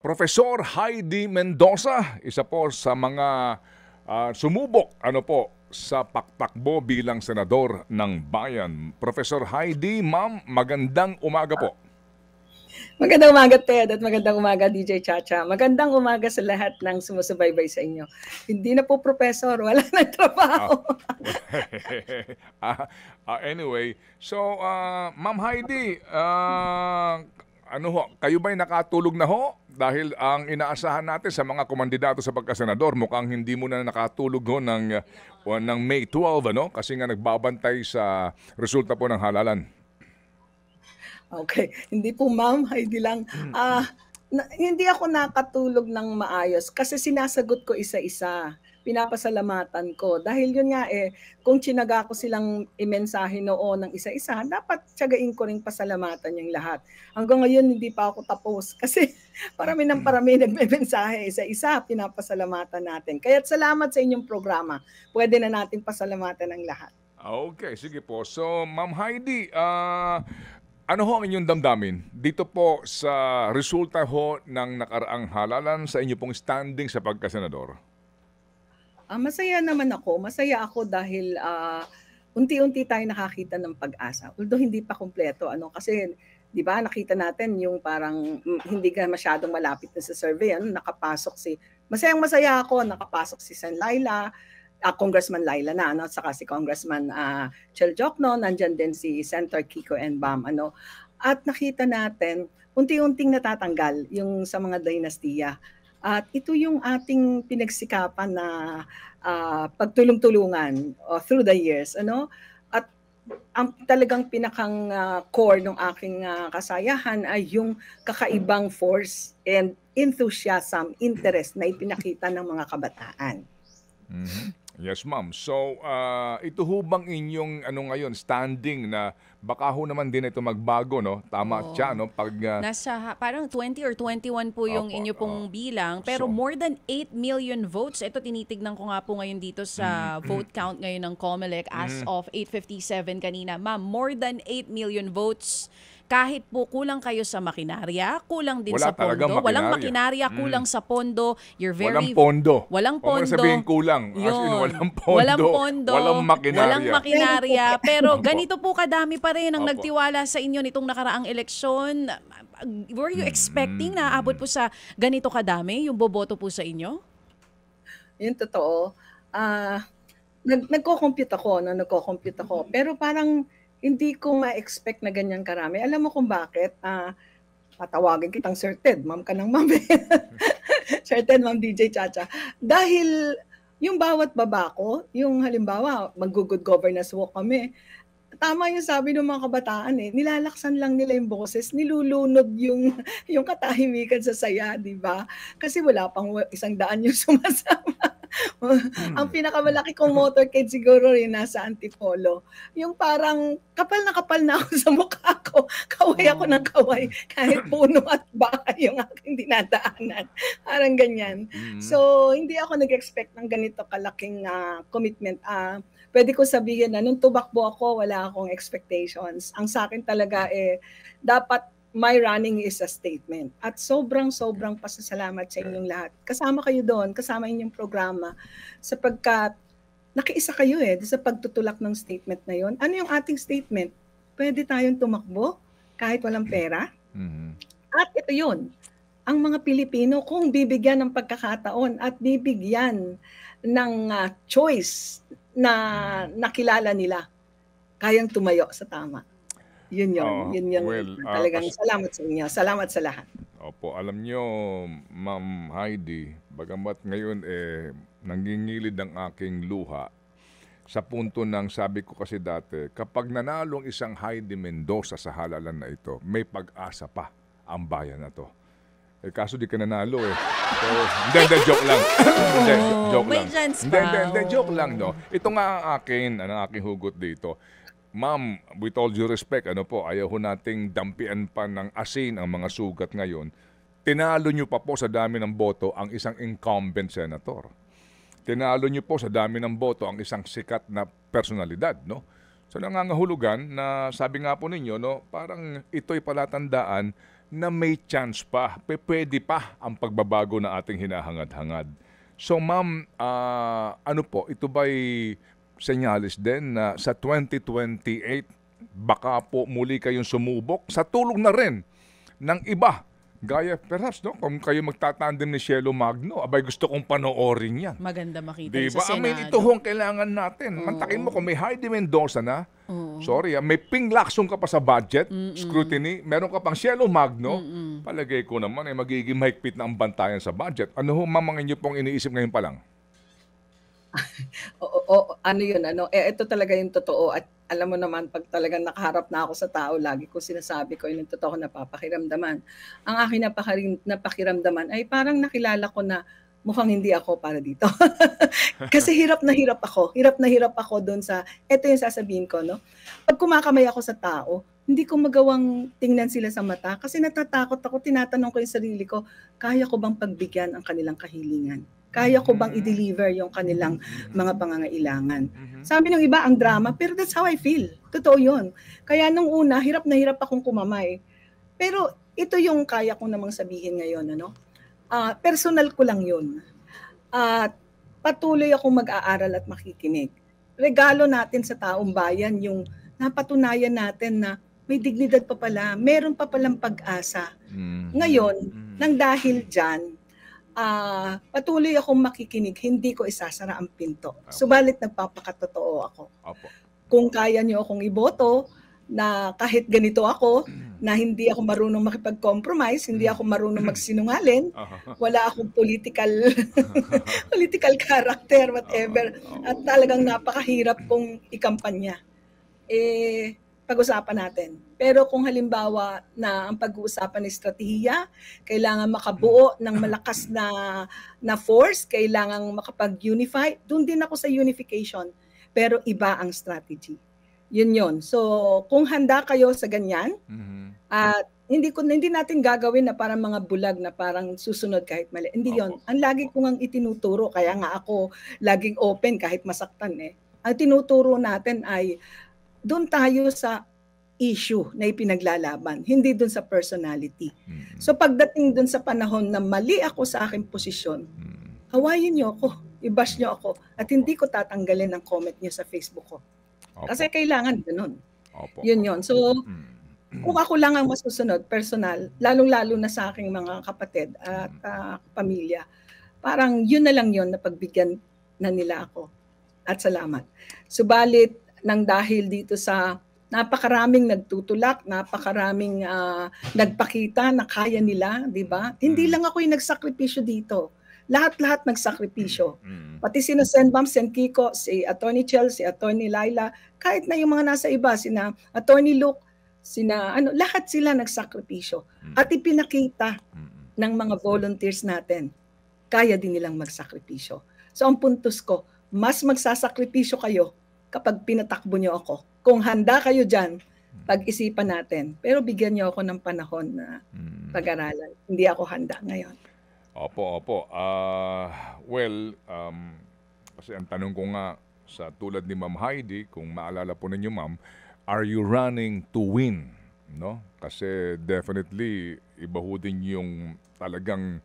Professor Heidi Mendoza, isa po sa mga sumubok sa paktakbo bilang senador ng bayan. Professor Heidi, ma'am, magandang umaga po. Magandang umaga, Ted, at magandang umaga, DJ Chacha. Magandang umaga sa lahat ng sumusubaybay sa inyo. Hindi na po professor, wala nang trabaho. Anyway, so Ma'am Heidi, kayo ba'y nakatulog na ho? Dahil ang inaasahan natin sa mga kumandidato sa pagkasenador, mukhang hindi mo na nakatulog ho ng May 12, ano? Kasi nga nagbabantay sa resulta po ng halalan. Okay, hindi po ma'am, Heidi lang. Hindi ako nakatulog ng maayos kasi sinasagot ko isa-isa. Pinapasalamatan ko. Dahil yun nga kung tsinaga ko silang imensahe noon ng isa-isa, dapat tsagain ko rin pasalamatan yung lahat. Hanggang ngayon hindi pa ako tapos kasi parami nagme-mensahe isa-isa, pinapasalamatan natin. Kaya't salamat sa inyong programa. Pwede na natin pasalamatan ang lahat. Okay, sige po. So, Ma'am Heidi, ano ho ang inyong damdamin dito po sa resulta ho ng nakaraang halalan sa inyo pong standing sa pagkasenador? Masaya naman ako. Masaya ako dahil unti-unti tayo nakakita ng pag-asa. Although hindi pa kumpleto, kasi 'di ba nakita natin yung parang hindi ka masyadong malapit na sa survey, nakapasok masaya ako nakapasok si Sen. Laila, Congressman Laila na, saka si Congressman Chel Jokno, nandiyan din si Senator Kiko and Bam, At nakita natin unti-unting natatanggal yung sa mga dinastiya. At ito yung ating pinagsikapan na pagtulong-tulungan through the years, At ang talagang pinakang core ng aking kasayahan ay yung kakaibang force and enthusiasm, interest na ipinakita ng mga kabataan. Yes, ma'am. So, ito ho bang inyong ngayon standing na baka ho naman din ito magbago, no? Tama siya, no? Pag nasa parang 20 or 21 po yung inyo pong bilang, pero more than 8 million votes. Ito tinitignan ko nga po ngayon dito sa vote count ngayon ng COMELEC as of 8:57 kanina. Ma'am, more than 8 million votes. Kahit po kulang kayo sa makinarya, kulang din sa pondo. Walang makinarya, kulang sa pondo. Walang pondo. Walang Huwag pondo. sabihin kulang. As in, walang pondo. Walang pondo. Walang makinarya. Walang makinarya. Pero ganito po kadami pa rin ang nagtiwala sa inyo nitong nakaraang eleksyon. Were you expecting na abot po sa ganito kadami yung boboto po sa inyo? Yun totoo. Nagko-compute ako. Pero parang hindi ko ma-expect na ganyan karami. Alam mo kung bakit? Tatawagin kitang Sir Ted. Ma'am ka ng ma'am. Sir Ted, Ma'am DJ Chacha. Dahil yung bawat baba ko, yung halimbawa, mag-good governance walk kami, tama yung sabi ng mga kabataan nilalaksan lang nila yung boses, nilulunod yung katahimikan sa saya, di ba? Kasi wala pang 100 yung sumasama. Ang pinakamalaki kong motorcade siguro rin nasa Antipolo. Yung parang kapal na ako sa mukha ko. Kaway ako ng kaway. Kahit puno at bahay yung aking dinadaanan. Parang ganyan. So, hindi ako nag-expect ng ganito kalaking commitment. Pwede ko sabihin na nung tumakbo ako, wala akong expectations. Ang sa akin talaga dapat my running is a statement. At sobrang pasasalamat sa inyong lahat. Kasama kayo doon, kasama inyong programa, sapagkat nakiisa kayo sa pagtutulak ng statement na yon. Ano yung ating statement? Pwede tayong tumakbo kahit walang pera. At ito yun, ang mga Pilipino kung bibigyan ng pagkakataon at bibigyan ng choice na nakilala nila, kayang tumayo sa tama. Yun talagang salamat sa inyo. Salamat sa lahat. Opo, alam nyo, Ma'am Heidi, bagamat ngayon nangingilid ang aking luha sa punto ng sabi ko kasi dati, kapag nanalo ang isang Heidi Mendoza sa halalan na ito, may pag-asa pa ang bayan na to. Kaso di ka nanalo So, hindi, joke lang. Joke lang. Hindi, joke lang, no. Ito nga ang aking hugot dito. Ma'am, with all due respect, ayaw ho nating dampian pa ng asin ang mga sugat ngayon. Tinalo nyo pa po sa dami ng boto ang isang incumbent senator. Tinalo nyo po sa dami ng boto ang isang sikat na personalidad, no? So nangangahulugan na sabi nga po ninyo, no, parang ito'y palatandaan na may chance pa, pwede pa ang pagbabago na ating hinahangad-hangad. So ma'am, ano po, ito ba'y senyales din na sa 2028 baka po muli kayong sumubok sa tulong na rin ng iba? Gaya, perhaps, no, kung kayo magtatandem ni Cielo Magno, abay gusto kong panoorin yan. Maganda makita Diba? sa I mean, Senado. ito ho ang kailangan natin. Mantakin mo kung may Heidi Mendoza na, sorry, may Ping Lacson ka pa sa budget, scrutiny, meron ka pang Cielo Magno, palagay ko naman ay magiging mahigpit na ang bantayan sa budget. Ano ho, mamang inyo pong iniisip ngayon pa lang? Ano yun, ito talaga yung totoo. At alam mo naman, pag talagang nakaharap na ako sa tao, lagi ko sinasabi ko, yung totoo napapakiramdaman. Ang aking napakiramdaman ay parang nakilala ko na mukhang hindi ako para dito. Kasi hirap na hirap ako. Hirap na hirap ako doon sa, ito yung sasabihin ko, no? Pag kumakamay ako sa tao, hindi ko magawang tingnan sila sa mata kasi natatakot ako, tinatanong ko yung sarili ko, kaya ko bang pagbigyan ang kanilang kahilingan? Kaya ko bang i-deliver yung kanilang mga pangangailangan? Sabi ng iba, ang drama, pero that's how I feel. Totoo yun. Kaya nung una, hirap na hirap akong kumamay. Pero ito yung kaya kong namang sabihin ngayon. Personal ko lang yun. At patuloy akong mag-aaral at makikinig. Regalo natin sa taong bayan yung napatunayan natin na may dignidad pa pala, meron pa palang pag-asa. Ngayon, nang dahil dyan, patuloy akong makikinig, hindi ko isasara ang pinto. Subalit nagpapakatotoo ako. Opo. Kung kaya niyo akong iboto, na kahit ganito ako, na hindi ako marunong makipag-compromise, hindi ako marunong magsinungaling, wala akong political character, whatever, at talagang napakahirap kong ikampanya. Pag-usapan natin. Pero kung halimbawa na ang pag-uusapan ng estratehiya, kailangan makabuo ng malakas na force, kailangan makapag-unify, doon din ako sa unification. Pero iba ang strategy. Yun. So, kung handa kayo sa ganyan, at hindi natin gagawin na parang mga bulag na parang susunod kahit mali. Hindi yon. Ang lagi ko ngang itinuturo, kaya nga ako laging open kahit masaktan Ang tinuturo natin ay doon tayo sa issue na ipinaglalaban, hindi doon sa personality. So pagdating doon sa panahon na mali ako sa aking posisyon, hawayin niyo ako, i-bash niyo ako, at hindi ko tatanggalin ang comment niyo sa Facebook ko. Kasi kailangan ganun. Yun. So kung ako lang ang masusunod, personal, lalong-lalo na sa aking mga kapatid at pamilya, parang yun na lang yun na pagbigyan na nila ako. At salamat. Subalit, nang dahil dito sa napakaraming nagtutulak, napakaraming nagpakita na kaya nila, di ba? Hindi lang ako yung nagsakripisyo dito. Lahat-lahat nagsakripisyo. Pati sina Senbam, Sen Kiko, si Attorney Chel, si Attorney Laila, kahit na yung mga nasa iba, sina Attorney Luke, lahat sila nagsakripisyo. At ipinakita ng mga volunteers natin, kaya din nilang magsakripisyo. So ang puntos ko, mas magsasakripisyo kayo kapag pinatakbo niyo ako. Kung handa kayo dyan, pag-isipan natin. Pero bigyan niyo ako ng panahon na pag-aralan. Hindi ako handa ngayon. Opo. Kasi ang tanong ko nga sa tulad ni Ma'am Heidi, kung maalala po ninyo ma'am, are you running to win? No? Kasi definitely, iba ho din yung talagang,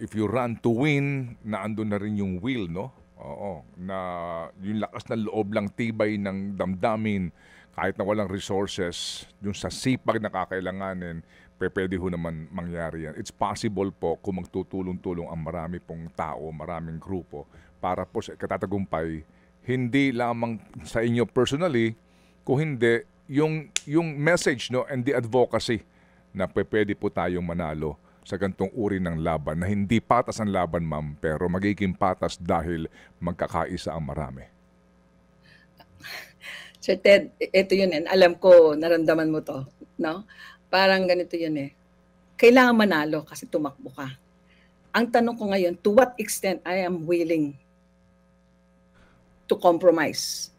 if you run to win, naandun na rin yung will, no? Na yung lakas ng loob lang, tibay ng damdamin, kahit na walang resources, yung sa sipag na kakailanganin, pwede ho naman mangyari yan. It's possible po kung magtutulong-tulong ang marami pong tao, maraming grupo, para po sa katatagumpay, hindi lamang sa inyo personally, kung hindi, yung message, no, and the advocacy na pwede po tayong manalo sa gantong uri ng laban na hindi patas ang laban, ma'am, pero magiging patas dahil magkakaisa ang marami. Sir Ted, ito yun alam ko, naramdaman mo to, no? Parang ganito yun Kailangan manalo kasi tumakbo ka. Ang tanong ko ngayon, to what extent I am willing to compromise?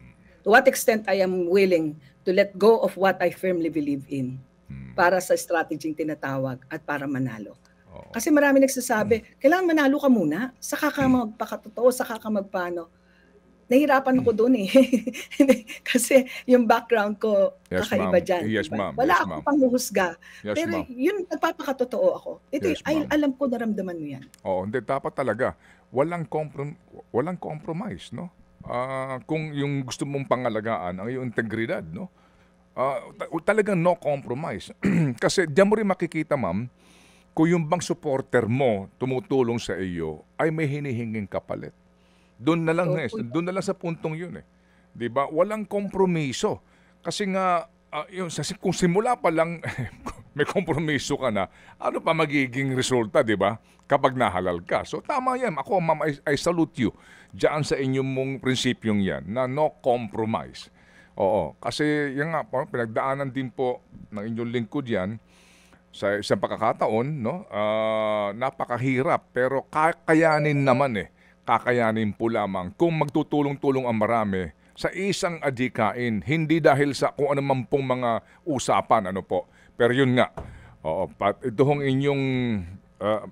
To what extent I am willing to let go of what I firmly believe in? Para sa strategy tinatawag at para manalo. Kasi marami nagsasabi, kailangan manalo ka muna, saka ka magpakatotoo, saka ka magpano. nahirapan ako doon eh. Kasi yung background ko Yes, kakaiba ma'am. dyan. Yes, Diba? ma'am. Wala Yes, akong ma'am. panghuhusga. Yes, Pero ma'am. yun, nagpapakatotoo ako. Ito, Yes, ma'am. alam ko naramdaman mo yan. Oo, hindi dapat talaga walang compromise, no? Kung yung gusto mong pangalagaan ang iyong integridad, no? Talagang no compromise. Kasi diyan mo rin makikita, ma'am, kung yung bang supporter mo tumutulong sa iyo ay may hinihinging kapalit. Doon na lang, Opo. doon na lang sa puntong yun eh. 'Di ba? Walang kompromiso. Kasi nga kung simula pa lang may kompromiso ka na, ano pa magiging resulta, 'di ba? Kapag nahalal ka. So tama 'yan. Ako, ma'am, I salute you diyan sa inyong mong prinsipyong 'yan na no compromise. Oo, kasi yan nga po, pinagdaanan din po ng inyong lingkod 'yan sa isang pagkakataon, no? Napakahirap pero kakayanin naman eh. Kakayanin po lamang kung magtutulong-tulong ang marami sa isang adhikain, hindi dahil sa kung ano man pong mga usapan, ano po. Pero yun nga, ito hong inyong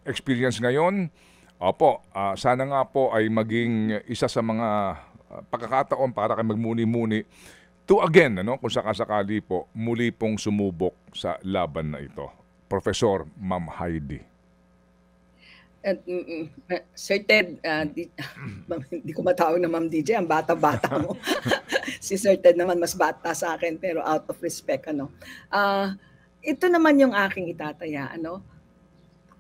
experience ngayon, opo, sana nga po ay maging isa sa mga pagkakataon para kayo magmuni-muni to again, ano, kung sakasakali po, muli pong sumubok sa laban na ito. Professor Ma'am Heidi. Sir Ted, hindi ko matawag na Ma'am DJ, ang bata-bata mo. Si Sir Ted naman mas bata sa akin, pero out of respect, ano. Ito naman yung aking itataya, ano.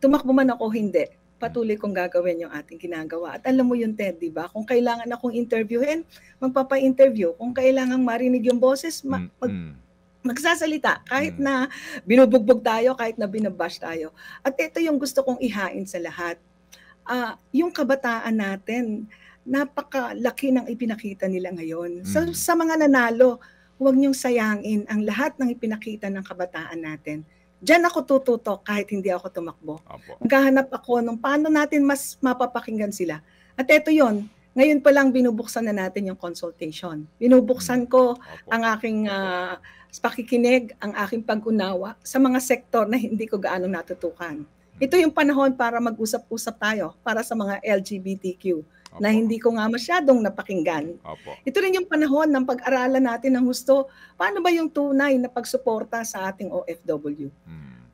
Tumakbo man ako, hindi. Patuloy kong gagawin yung ating ginagawa. At alam mo yun, Ted, di ba? Kung kailangan akong interviewin, magpapa-interview. Kung kailangan marinig yung boses, magsasalita kahit na binubugbog tayo, kahit na binabash tayo. At ito yung gusto kong ihain sa lahat. Yung kabataan natin, napakalaki ng ipinakita nila ngayon. Sa mga nanalo, huwag niyong sayangin ang lahat ng ipinakita ng kabataan natin. Diyan ako tututok kahit hindi ako tumakbo. Maghahanap ako ng paano natin mas mapapakinggan sila. At ito yon. Ngayon pa lang binubuksan na natin yung consultation. Binubuksan ko ang aking pakikinig, ang aking pag-unawa sa mga sektor na hindi ko gaano natutukan. Ito yung panahon para mag-usap-usap tayo para sa mga LGBTQ na hindi ko nga masyadong napakinggan. Ito rin yung panahon ng pag-aralan natin ng gusto, paano ba yung tunay na pagsuporta sa ating OFW?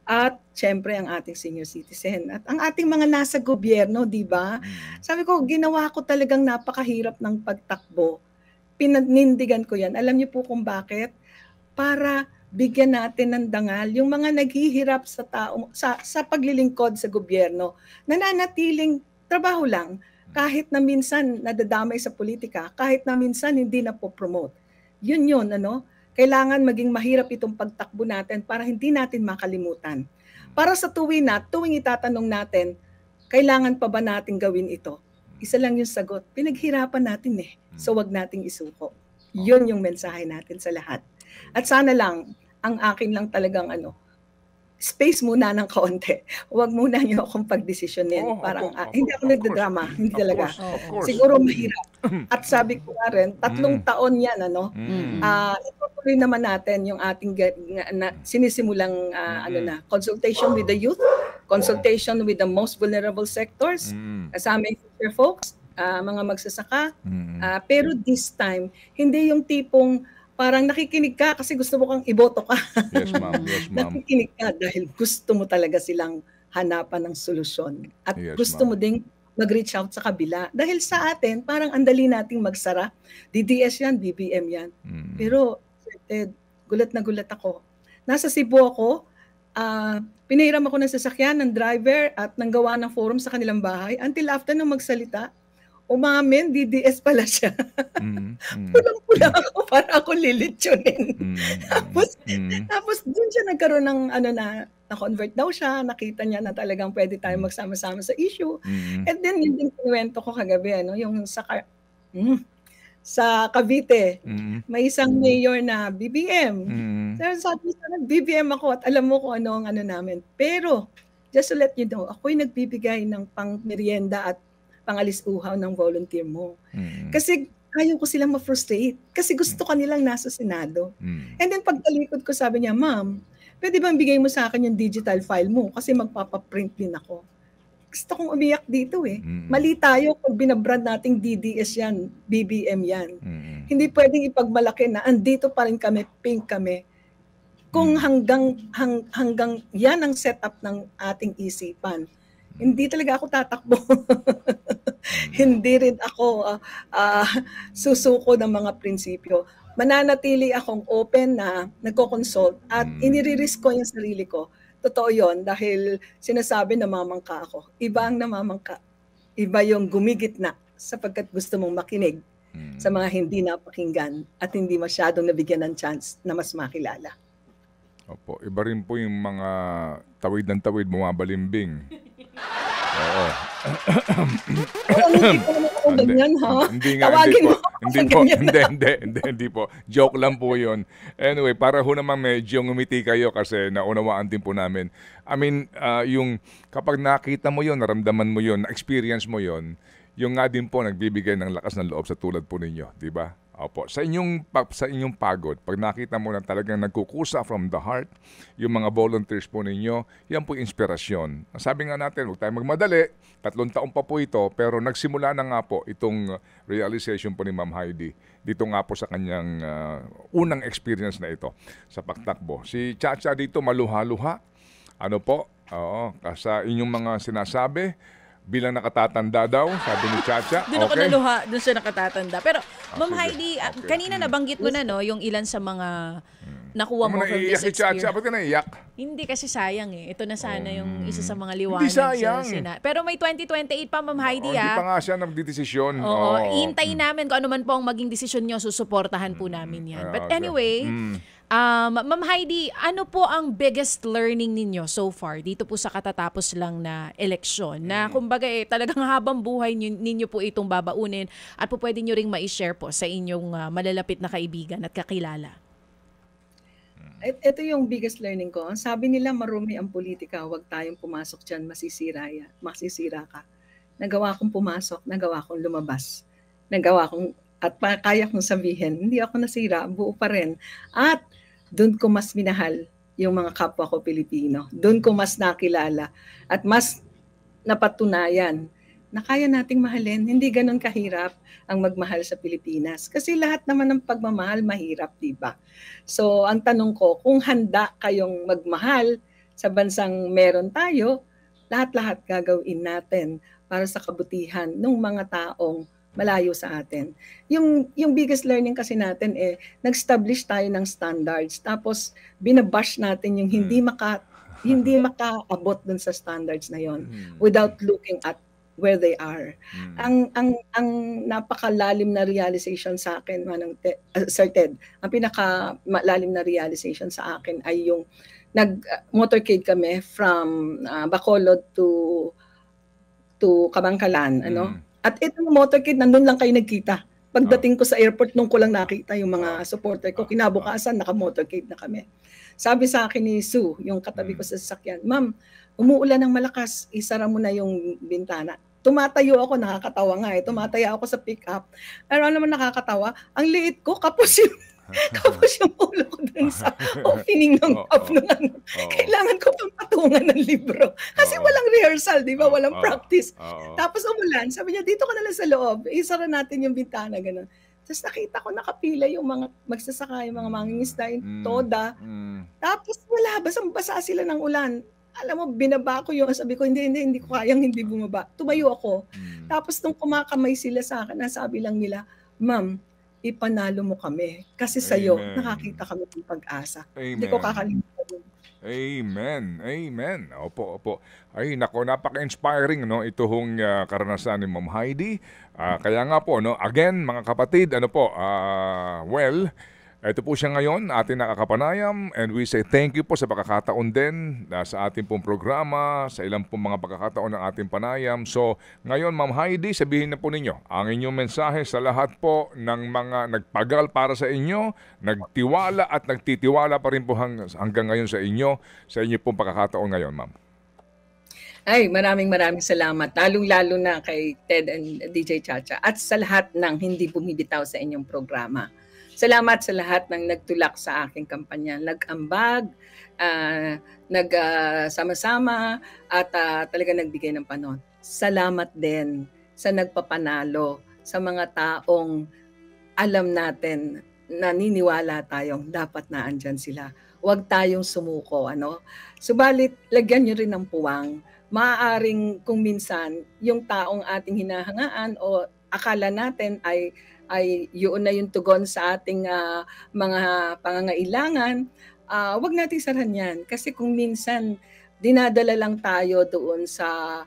At syempre ang ating senior citizen at ang ating mga nasa gobyerno, di ba? Sabi ko, ginawa ko talagang napakahirap ng pagtakbo. Pinanindigan ko yan. Alam niyo po kung bakit? Para bigyan natin ng dangal yung mga naghihirap sa tao sa paglilingkod sa gobyerno, nananatiling trabaho lang kahit na minsan nadadamay sa politika, kahit na minsan hindi na po promote. Yun, ano? Kailangan maging mahirap itong pagtakbo natin para hindi natin makalimutan. Para sa tuwing itatanong natin, kailangan pa ba natin gawin ito? Isa lang yung sagot, pinaghirapan natin eh. So wag nating isuko. Yun yung mensahe natin sa lahat. At sana lang, ang akin lang talagang space muna ng kaunti. Huwag muna niyo akong pagdesisyonin. Parang, hindi ako nagdadrama. Hindi talaga. Siguro mahirap. At sabi ko nga rin, 3 taon yan, ano? Itutuloy naman natin yung ating sinisimulang consultation with the youth, consultation with the most vulnerable sectors, kasama yung future folks, mga magsasaka. Pero this time, hindi yung tipong parang nakikinig ka kasi gusto mo kang iboto ka. Yes, ma'am. Yes, ma'am. Nakikinig ka dahil gusto mo talaga silang hanapan ng solusyon. At gusto mo ding mag-reach out sa kabila. Dahil sa atin, parang andali nating magsara. DDS yan, BBM yan. Pero, Ted, gulat na gulat ako. Nasa Cebu ako, pinahiram ako ng sasakyan ng driver at nanggawa ng forum sa kanilang bahay. Until after nung magsalita, umamin, DDS pala siya. Pulang-pula ako para ako lilitsunin. Tapos dun siya nagkaroon ng na-convert daw siya, nakita niya na talagang pwede tayo magsama-sama sa issue. And then yun din kinuwento ko kagabi, yung sa Cavite, may isang mayor na BBM. Sabi sa BBM ako at alam mo kung ano ang namin. Pero, just to let you know, ako'y nagbibigay ng pang-merienda at pangalis-uhaw ng volunteer mo. Kasi ayaw ko silang ma-frustrate. Kasi gusto ka nilang nasa Senado. And then pagtalikod ko, sabi niya, Ma'am, pwede bang bigay mo sa akin yung digital file mo? Kasi magpapaprint din ako. gusto kong umiyak dito eh. Mm. Mali tayo kung binabrand nating DDS yan, BBM yan. Mm. Hindi pwedeng ipagmalaki na andito pa rin kami, pink kami. Kung hanggang yan ang setup ng ating isipan, hindi talaga ako tatakbo. Hindi rin ako susuko ng mga prinsipyo. Mananatili akong open na nagko-consult at iniririsk ko yung sarili ko. Totoo yon dahil sinasabi na namamangka ako. Iba ang namamangka. Iba yung gumigitna sapagkat gusto mong makinig sa mga hindi napakinggan at hindi masyadong nabigyan ng chance na mas makilala. Opo, iba rin po yung mga tawid ng tawid, bumabalimbing. Oo. Hindi ko naman ako ganyan, ha? Hindi nga, Tawagin mo ako hindi sa po, ganyan. hindi po. Joke lang po yun. Anyway, para ho naman medyo ngumiti kayo kasi naunawaan din po namin. I mean, yung kapag nakita mo yun, naramdaman mo yun, na-experience mo yun, yung nga din po nagbibigay ng lakas ng loob sa tulad po ninyo, di ba? Opo, sa inyong pagod, pag nakita mo na talagang nagkukusa from the heart, yung mga volunteers po ninyo, yan po inspirasyon. Sabi nga natin, huwag tayo magmadali, 3 taon pa po ito, pero nagsimula na nga po itong realization po ni Ma'am Heidi, dito nga po sa kanyang unang experience na ito sa pagtakbo. Si Chacha dito maluha-luha, ano po, sa inyong mga sinasabi, bilang nakatatanda daw, sabi ni Chacha. Doon ako naluha, doon siya nakatatanda. Pero, Ma'am Heidi, kanina nabanggit mo na, no, yung ilan sa mga nakuha mo from this si Chacha, experience. ba't ka naiyak? Hindi kasi sayang eh. Ito na sana yung isa sa mga liwanag. Hindi sayang. Pero may 2028 pa, Ma'am Heidi, Hindi pa nga siya nagdidesisyon. Oo, ihintayin namin kung ano man po ang maging desisyon nyo, susuportahan po namin yan. But anyway, Ma'am Heidi, ano po ang biggest learning ninyo so far dito po sa katatapos lang na eleksyon? Na kumbaga talagang habang buhay ninyo po itong babaunin at po pwede nyo ring ma-share po sa inyong malalapit na kaibigan at kakilala. Ito yung biggest learning ko. Ang sabi nila marumi ang politika, huwag tayong pumasok dyan, masisira ka. Nagawa kong pumasok, nagawa kong lumabas. At kaya kong sabihin, hindi ako nasira, buo pa rin. At doon ko mas minahal yung mga kapwa ko Pilipino. Doon ko mas nakilala at mas napatunayan na kaya nating mahalin. Hindi ganun kahirap ang magmahal sa Pilipinas. Kasi lahat naman ng pagmamahal mahirap, di ba? So, ang tanong ko, kung handa kayong magmahal sa bansang meron tayo, lahat-lahat gagawin natin para sa kabutihan ng mga taong malayo sa atin. Yung biggest learning kasi natin nag-establish tayo ng standards tapos binabash natin yung hindi makaabot dun sa standards na yon without looking at where they are. Ang napakalalim na realization sa akin, Sir Ted, ang pinakamalalim na realization sa akin ay yung nag-motorcade kami from Bacolod to Kabangkalan, At itong motorcade, nandun lang kayo nagkita. Pagdating ko sa airport, nung ko lang nakita yung mga supporter ko, kinabukasan, naka-motorcade na kami. Sabi sa akin ni Sue, yung katabi ko sa sasakyan, Ma'am, umuulan ng malakas, isara mo na yung bintana. Tumatayo ako, nakakatawa nga tumataya ako sa pick-up. Pero ano naman nakakatawa, ang liit ko, kapos yung ulo ko dun sa opening ng top ng Kailangan ko pang patungan ng libro. Kasi walang rehearsal, di ba? Walang practice. Tapos umulan, sabi niya, dito ka na lang sa loob. Isara natin yung bintana, gano'n. Tapos nakita ko nakapila yung mga magsasaka, yung mga mangingisda, yung toda. Tapos wala, basang-basa sila ng ulan. Alam mo, binaba ko yung sabi ko, hindi ko kayang hindi bumaba. Tumayo ako. Tapos nung kumakamay sila sa akin, nasabi lang nila, Ma'am, ipanalo mo kami. Kasi sa'yo, nakakita kami ng pag-asa. Hindi ko kakalimutan. Amen. Opo. Ay, nako, napaka-inspiring, no? Ito hong karanasan ni Ma'am Heidi. Kaya nga po, no? Again, mga kapatid, ito po siya ngayon, ating nakakapanayam, and we say thank you po sa pagkakataon din sa ating pong programa, sa ilang pong mga pagkakataon ng ating panayam. So, ngayon, Ma'am Heidi, sabihin na po ninyo ang inyong mensahe sa lahat po ng mga nagpagal para sa inyo, nagtiwala at nagtitiwala pa rin po hanggang ngayon sa inyo pong pagkakataon ngayon, Ma'am. Ay, maraming salamat. Lalong-lalo na kay Ted and DJ Chacha at sa lahat ng hindi bumibitaw sa inyong programa. Salamat sa lahat ng nagtulak sa aking kampanya. Nag-ambag, nagsama-sama, at talaga nagbigay ng panahon. Salamat din sa nagpapanalo, sa mga taong alam natin, naniniwala tayong dapat na andyan sila. Huwag tayong sumuko, ano? Subalit, lagyan nyo rin ng puwang. Maaaring kung minsan, yung taong ating hinahangaan o akala natin ay yun na yung tugon sa ating mga pangangailangan, wag nating saran yan. Kasi kung minsan, dinadala lang tayo doon sa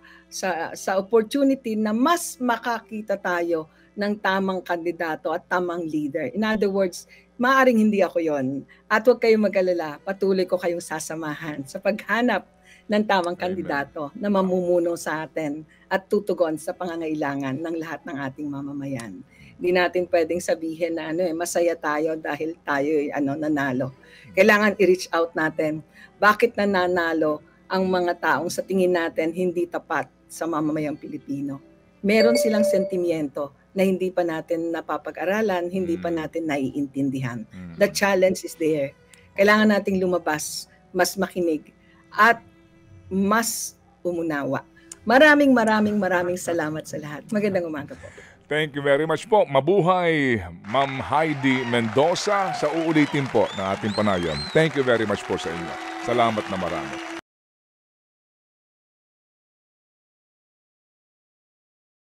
opportunity na mas makakita tayo ng tamang kandidato at tamang leader. In other words, maaaring hindi ako yon. At huwag kayong mag-alala, patuloy ko kayong sasamahan sa paghanap ng tamang kandidato na mamumuno sa atin at tutugon sa pangangailangan ng lahat ng ating mamamayan. Hindi natin pwedeng sabihin na masaya tayo dahil tayo nanalo. Kailangan i-reach out natin. Bakit nananalo ang mga taong sa tingin natin hindi tapat sa mamamayang Pilipino? Meron silang sentimiento na hindi pa natin napapag-aralan, hindi pa natin naiintindihan. The challenge is there. Kailangan nating lumabas, mas makinig, at mas umunawa. Maraming salamat sa lahat. Magandang umaga po. Thank you very much po. Mabuhay, Ma'am Heidi Mendoza, sa uulitin po ng ating panayam. Thank you very much po sa inyo. Salamat na marami.